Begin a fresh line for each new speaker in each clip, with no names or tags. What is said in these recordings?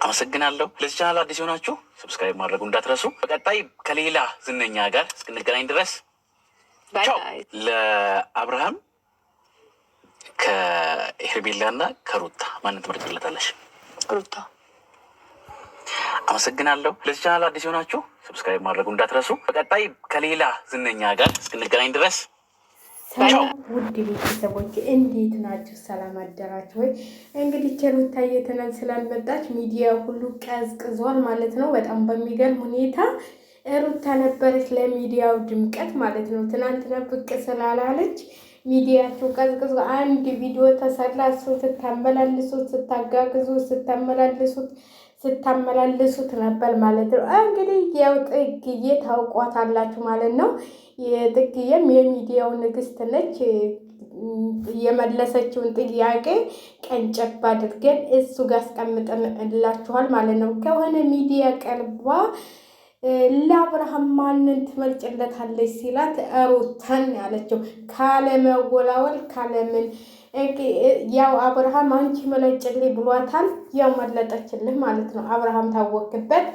አመሰግናለሁ። ለዚህ ቻናል አዲስ የሆናችሁ ሰብስክራይብ ማድረጉ እንዳትረሱ። በቀጣይ ከሌላ ዝነኛ ጋር እስክንገናኝ ድረስ ቻው። ለአብርሃም ከሄርሜላና ከሩታ ማንን ትመርጭለታለሽ?
ሩታ።
አመሰግናለሁ። ለዚህ ቻናል አዲስ የሆናችሁ ሰብስክራይብ ማድረጉ እንዳትረሱ። በቀጣይ ከሌላ ዝነኛ ጋር እስክንገናኝ ድረስ
ሰላም ውድ ቤተሰቦች እንዴት ናችሁ? ሰላም አደራችሁ ወይ? እንግዲህ ሩታዬ ትናንት ስላልመጣች ሚዲያ ሁሉ ቀዝቅዟል ማለት ነው። በጣም በሚገርም ሁኔታ ሩታ ነበረች ለሚዲያው ድምቀት ማለት ነው። ትናንትና ብቅ ስላላለች ሚዲያቸው ቀዝቅዞ አንድ ቪዲዮ ተሰራ። እሱን ስታመላልሱት ስታመላልሱት ነበር ማለት ነው። እንግዲህ ያው ጥግዬ ታውቋታላችሁ ማለት ነው። የጥግዬም የሚዲያው ንግስት ነች። የመለሰችውን ጥያቄ ቀንጨብ አድርገን እሱ ጋር አስቀምጠንላችኋል ማለት ነው። ከሆነ ሚዲያ ቀርባ ለአብርሃም ማንን ትመርጭለታለች ሲላት ሩታን ያለችው ካለመወላወል ካለምን ያው አብርሃም አንቺ መለጭልኝ ብሏታል። ያው መለጠችልህ ማለት ነው። አብርሃም ታወክበት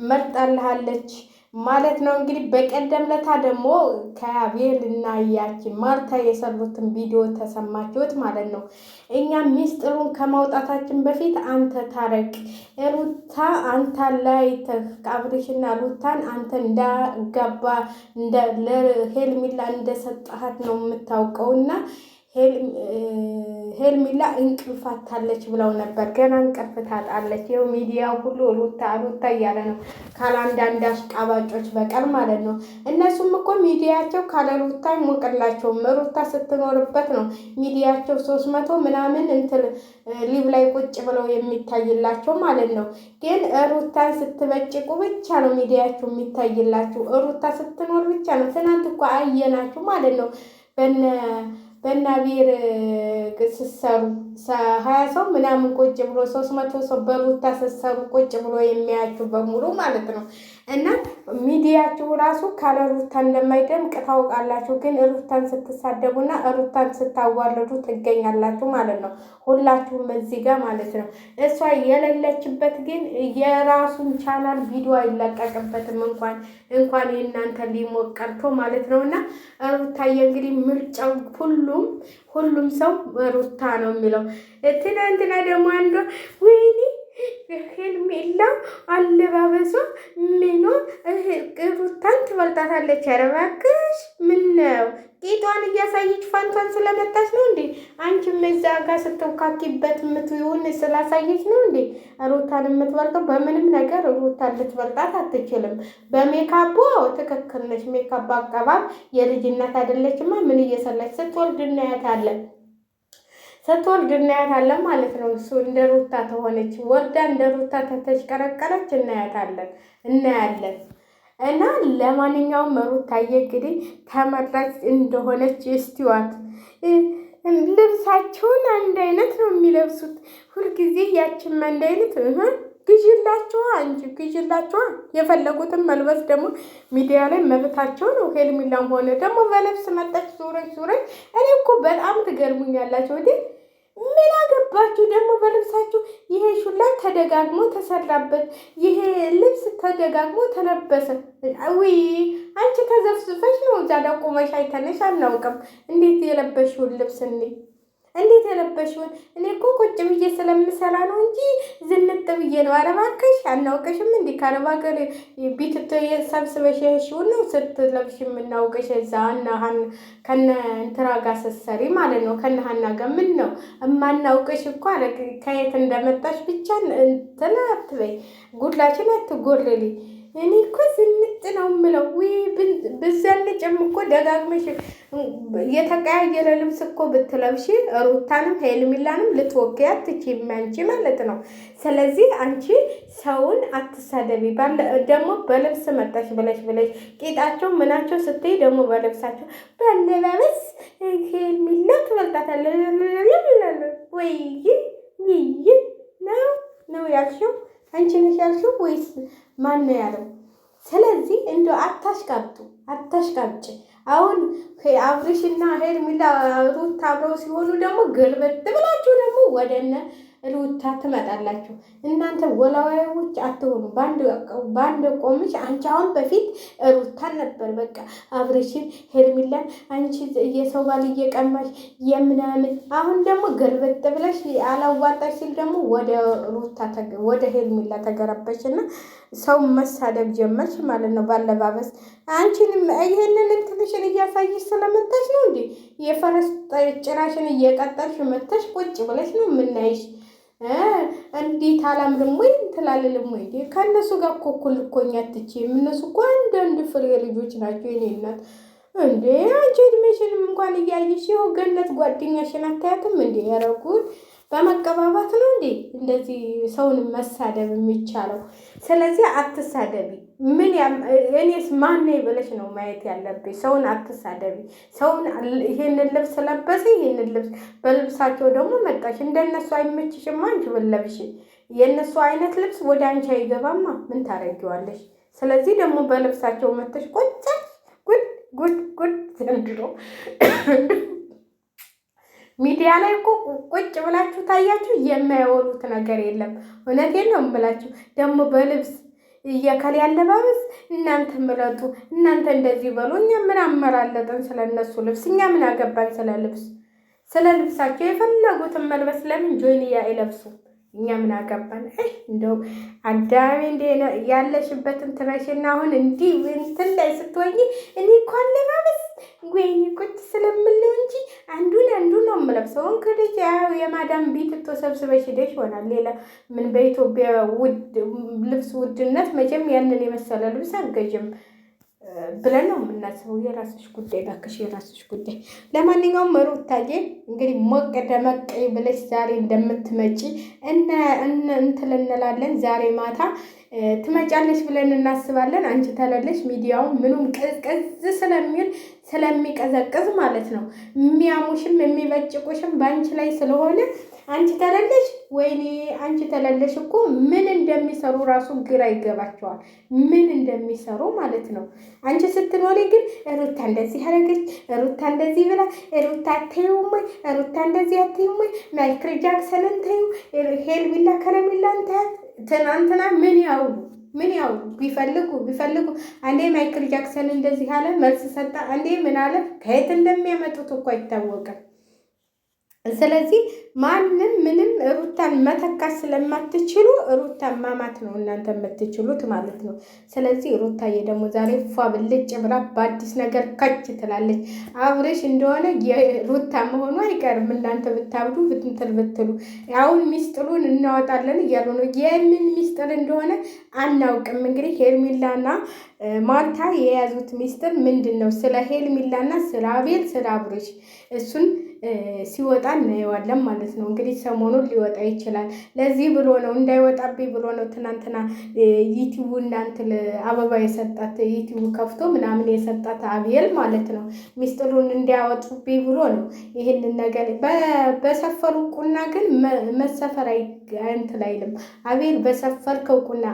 መርጣልሃለች ማለት ነው። እንግዲህ በቀደም ለታ ደግሞ ከአቤል እና ያቺ ማርታ የሰሩትን ቪዲዮ ተሰማችሁት ማለት ነው። እኛ ሚስጥሩን ከማውጣታችን በፊት አንተ ታረቅ ሩታ አንተ ላይ አብርሽና ሩታን አንተ እንዳጋባ ለሄርሜላ እንደሰጣሃት ነው የምታውቀውና ሄርሜላ እንቅልፍ አታለች ብለው ነበር። ገና እንቅልፍ ታጣለች። ይኸው ሚዲያው ሁሉ ሩታ እያለ ነው ካላንዳንድ አሽቃባጮች በቀር ማለት ነው። እነሱም እኮ ሚዲያቸው ካለ ሩታ አይሞቅላቸውም። ሩታ ስትኖርበት ነው ሚዲያቸው 300 ምናምን እንትን ሊብ ላይ ቁጭ ብለው የሚታይላቸው ማለት ነው። ግን ሩታን ስትበጭቁ ብቻ ነው ሚዲያቸው የሚታይላችሁ። ሩታ ስትኖር ብቻ ነው። ትናንት እኮ አየናችሁ ማለት ነው። በናቢር ስሰሩ 20 ሰው ምናምን ቁጭ ብሎ 300 ሰው በሩታ ስሰሩ ቁጭ ብሎ የሚያችሁ በሙሉ ማለት ነው። እና ሚዲያችሁ ራሱ ካለ ሩታ እንደማይደምቅ ታውቃላችሁ። ግን ሩታን ስትሳደቡና ሩታን ስታዋርዱ ትገኛላችሁ ማለት ነው። ሁላችሁም በዚህ ጋር ማለት ነው። እሷ የሌለችበት ግን የራሱን ቻናል ቪዲዮ አይለቀቅበትም እንኳን የእናንተ ሊሞቅ ቀርቶ ማለት ነው። እና ሩታዬ እንግዲህ ምርጫው ሁሉም ሰው ሩታ ነው የሚለው። ትናንትና ደግሞ አንዷ ወይኔ ሄርሜላ አለባበሷ ምኗ ሩታን ትበልጣታለች። ኧረ እባክሽ ምን ነው ቂጧን እያሳየች ፋንቷን ስለመጣች ነው እንዴ? አንቺም እዛ ጋር ስትውካኪበት የምትሆን ስላሳየች ነው እንዴ ሩታን የምትበልጠው? በምንም ነገር ሩታን ልትበልጣት አትችልም። በሜካፑ ትክክል ነች። ሜካፕ አቀባብ የልጅነት አይደለችማ። ምን እየሰላች ስትወልድ እናያታለን ማለት ነው። እሱ እንደ ሩታ ተሆነች ወርዳ እንደ ሩታ ተሽቀረቀረች እናያለን። እና ለማንኛውም ሩታዬ እንግዲህ ተመራጭ እንደሆነች እስቲዋት ልብሳቸውን አንድ አይነት ነው የሚለብሱት ሁልጊዜ። ያችን አንድ አይነት ግዥላቸዋ የፈለጉትን መልበስ ደግሞ ሚዲያ ላይ መብታቸው ነው። ሄርሜላም ሆነ ደግሞ በልብስ መጣች ዙረች። እኔ እኮ በጣም ትገርሙኛላችሁ። ምን አገባችሁ ደግሞ በልብሳችሁ? ይሄ ሹላ ተደጋግሞ ተሰራበት፣ ይሄ ልብስ ተደጋግሞ ተለበሰ። ውይ አንቺ ተዘፍዝፈሽ ነው እዛ ዳ ቆመሽ አይተነሽ አናውቅም። እንዴት የለበሽውን ልብስ እንዴት የለበሽውን? እኔ እኮ ቁጭ ብዬ ስለምሰራ ነው እንጂ ዝንጥ ብዬ ነው። ኧረ እባክሽ አናውቅሽም። እንዲህ ከአረብ ሀገር ቢትቶ ሰብስበሽ የሽውን ነው ስትለብሽ የምናውቅሽ። እዛ ከነ እንትና ጋር ስትሰሪ ማለት ነው። ከነ ሀና ጋር ምን ነው እማናውቅሽ እኮ አለ። ከየት እንደመጣሽ ብቻ እንትን አትበይ፣ ጉድላችን አትጎርልኝ። እኔ እኮ ዝንጥ ነው የምለው። ብዘንጭም እኮ ደጋግመሽ የተቀያየረ ልብስ እኮ ብትለብሺ ሩታንም ሄርሜላንም ልትወክይ አትችይም አንቺ ማለት ነው። ስለዚህ አንቺ ሰውን አትሳደቢ። ደግሞ በልብስ መጣሽ ብለሽ ቂጣቸው ምናቸው ስትይ ደግሞ በልብሳቸው በአለባበስ ሄርሜላ ትበልጣታለች ወይ ነው ያልሽው? አንቺ ነሽ ያልሽው ወይስ ማን ነው ያለው? ስለዚህ እንደው አታሽቃብጭ። አሁን አብርሽና ሄርሜላ ሩታ አብረው ሲሆኑ ደግሞ ገልበጥ ብላችሁ ደግሞ ወደነ ሩታ ትመጣላችሁ። እናንተ ወላዋዮች አትሆኑ። በአንድ ቆምሽ አንቺ አሁን በፊት ሩታን ነበር በቃ አብረሽን ሄርሚላን አንቺ የሰው ባል እየቀማሽ የምናምን። አሁን ደግሞ ገልበጥ ብለሽ አላዋጣሽ ሲል ደግሞ ወደ ሄርሚላ ተገረበሽ እና ሰው መሳደብ ጀመርሽ ማለት ነው ባለባበስ። አንቺንም ይሄንን እንትንሽን እያሳይሽ ስለመጣሽ ነው እንዴ የፈረስ ጭራሽን እየቀጠልሽ መተሽ ቁጭ ብለሽ ነው የምናይሽ። እንዴት አላምርም ወይ ትላልልም ወይ ከእነሱ ጋር እኮ እኩል እኮ እኛ አትችይም። እነሱ እኮ አንዳንድ ፍሬ ልጆች ናቸው የኔ እናት። እንዴ አንቺ እድሜሽንም እንኳን እያየሽ ይኸው ገነት ጓደኛሽን አታያትም እንዴ? ያረጉት በመቀባባት ነው እንዴ እንደዚህ ሰውን መሳደብ የሚቻለው? ስለዚህ አትሳደቢ። እኔስ ማን ብለሽ ነው ማየት ያለብኝ? ሰውን አትሳደቢ። ሰውን ይሄንን ልብስ ለበሰ፣ ይሄንን ልብስ በልብሳቸው ደግሞ መጣሽ። እንደነሱ አይመችሽማ አንቺ ብለብሽ። የእነሱ አይነት ልብስ ወደ አንቺ አይገባማ። ምን ታረጊዋለሽ? ስለዚህ ደግሞ በልብሳቸው መተሽ ቆጫ ጉድ ዘንድሮ ሚዲያ ላይ እኮ ቁጭ ብላችሁ ታያችሁ፣ የማያወሩት ነገር የለም። እውነቴን ነው የምላችሁ። ደግሞ በልብስ እየከል ያለባበስ እናንተ ምረጡ፣ እናንተ እንደዚህ በሉ። እኛ ምን አመላለጠን ስለነሱ ልብስ? እኛ ምን አገባን ስለ ልብስ? ስለ ልብሳቸው የፈለጉትን መልበስ ለምን ጆይንያ አይለብሱ? እኛ ምን አገባን? እንደው አዳሜ እንደ ያለሽበትን ትረሽና አሁን እንዲህ እንትን ላይ ስትወኝ እኔ እኮ አለባበስ ወይኔ ቁጭ ስለምለው እንጂ አንዱን ነው የምለብሰው። እንግዲህ ያው የማዳም ቤት ተሰብስበሽ ሄደሽ ይሆናል። ሌላ ምን በኢትዮጵያ ልብስ ውድነት መቼም ያንን የመሰለ ልብስ አልገዥም ብለን ነው የምናስበው። የራስሽ ጉዳይ እባክሽ፣ የራስሽ ጉዳይ። ለማንኛውም ሩታዬ እንግዲህ ሞቅ ደመቅ ብለሽ ዛሬ እንደምትመጪ እንትን እንላለን። ዛሬ ማታ ትመጫለሽ ብለን እናስባለን። አንቺ ተለለሽ ሚዲያውን ምኑም ቅዝቅዝ ስለሚቀዘቅዝ ማለት ነው። የሚያሙሽም የሚበጭቁሽም በአንቺ ላይ ስለሆነ አንቺ ተለለሽ። ወይኔ አንቺ ተለለሽ እኮ ምን እንደሚሰሩ ራሱ ግራ ይገባቸዋል። ምን እንደሚሰሩ ማለት ነው። አንቺ ስትኖሪ ግን ሩታ እንደዚህ አደረገች፣ ሩታ እንደዚህ ብላ፣ ሩታ አትይውም ወይ፣ ሩታ እንደዚህ አትይውም ወይ፣ ማይክል ጃክሰንን ተይው፣ ሄርሜላ ከረሜላን ታያት። ትናንትና ምን ያው ቢፈልጉ አንዴ ማይክል ጃክሰን እንደዚህ አለ መልስ ሰጣ፣ አንዴ ምን አለ። ከየት እንደሚያመጡት እኮ አይታወቅም። ስለዚህ ማንም ምንም ሩታን መተካት ስለማትችሉ ሩታን ማማት ነው እናንተ የምትችሉት ማለት ነው። ስለዚህ ሩታዬ ደግሞ ዛሬ ፏ ብልጭ ብላ በአዲስ ነገር ከች ትላለች። አብርሽ እንደሆነ የሩታ መሆኑ አይቀርም። እናንተ ብታብዱ ብትንትል ብትሉ አሁን ሚስጥሩን እናወጣለን እያሉ ነው። የምን ሚስጥር እንደሆነ አናውቅም። እንግዲህ ሄርሜላና ማርታ የያዙት ሚስጥር ምንድን ነው? ስለ ሄርሜላና ስለ አቤል ስለ አብርሽ እሱን ሲወጣ እናየዋለን ማለት ነው። እንግዲህ ሰሞኑን ሊወጣ ይችላል። ለዚህ ብሎ ነው እንዳይወጣብኝ ብሎ ነው ትናንትና ዩቲዩብ እናንትን አበባ የሰጣት ዩቲዩብ ከፍቶ ምናምን የሰጣት አቤል ማለት ነው። ሚስጥሩን እንዲያወጡብኝ ብሎ ነው ይህንን ነገር በሰፈሩ ቁና ግን መሰፈር እንትን አይልም። አቤል በሰፈርከው ቁና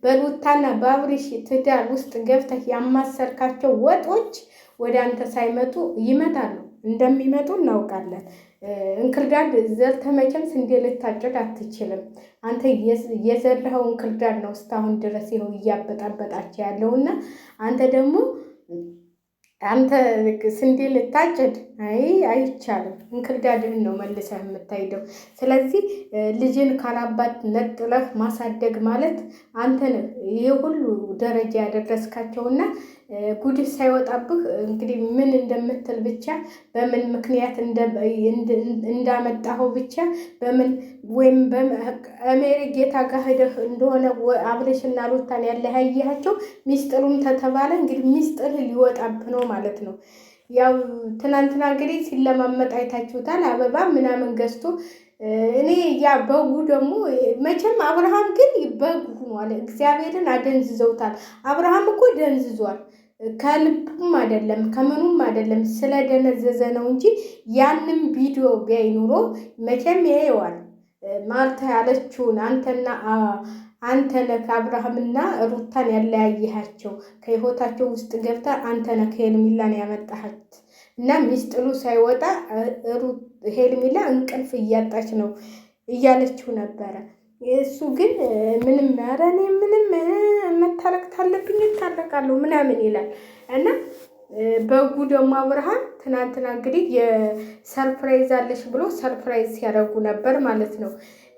በሩታና በአብርሽ ትዳር ውስጥ ገብተህ ያማሰርካቸው ወጦች ወደ አንተ ሳይመጡ ይመጣሉ። እንደሚመጡ እናውቃለን። እንክርዳድ ዘርተህ መቼም ስንዴ ልታጭድ አትችልም። አንተ የዘራኸው እንክርዳድ ነው እስካሁን ድረስ ይኸው እያበጣበጣቸው ያለውና አንተ ደግሞ ስንዴ ልታጭድ አይቻልም። እንክርዳድህን ነው መልሰህ የምታይደው። ስለዚህ ልጅን ካላባት ነጥለህ ማሳደግ ማለት አንተ ነህ ይህ ሁሉ ደረጃ ያደረስካቸውና ጉድህ ሳይወጣብህ እንግዲህ ምን እንደምትል ብቻ በምን ምክንያት እንዳመጣኸው ብቻ በምን ወይም በአሜሪካ ጌታ ጋር ሄደህ እንደሆነ አብርሽና ሩታን ያለያያቸው ሚስጥሩም ተተባለ እንግዲህ ሚስጥር ሊወጣብህ ነው ማለት ነው። ያው ትናንትና እንግዲህ ሲለማመጥ አይታችሁታል። አበባ ምናምን ገዝቶ እኔ ያ በጉ ደግሞ መቼም አብርሃም ግን በጉ ሆኗል። እግዚአብሔርን አደንዝዘውታል። አብርሃም እኮ ደንዝዟል። ከልቡም አይደለም ከምኑም አይደለም ስለደነዘዘ ነው እንጂ ያንም ቪዲዮ ቢያይ ኑሮ መቼም ያየዋል። ማርታ ያለችውን አንተ ነህ አብርሃምና ሩታን ያለያየሃቸው ከህይወታቸው ውስጥ ገብታ አንተ ነህ ሄርሜላን ያመጣሃት እና ሚስጥሩ ሳይወጣ ሄርሜላ እንቅልፍ እያጣች ነው እያለችው ነበረ። እሱ ግን ምንም ኧረ እኔ ምንም መታረቅ ካለብኝ እታረቃለሁ ምናምን ይላል እና በጉ ደግሞ አብርሃም ትናንትና እንግዲህ የሰርፕራይዝ አለሽ ብሎ ሰርፕራይዝ ሲያደርጉ ነበር ማለት ነው።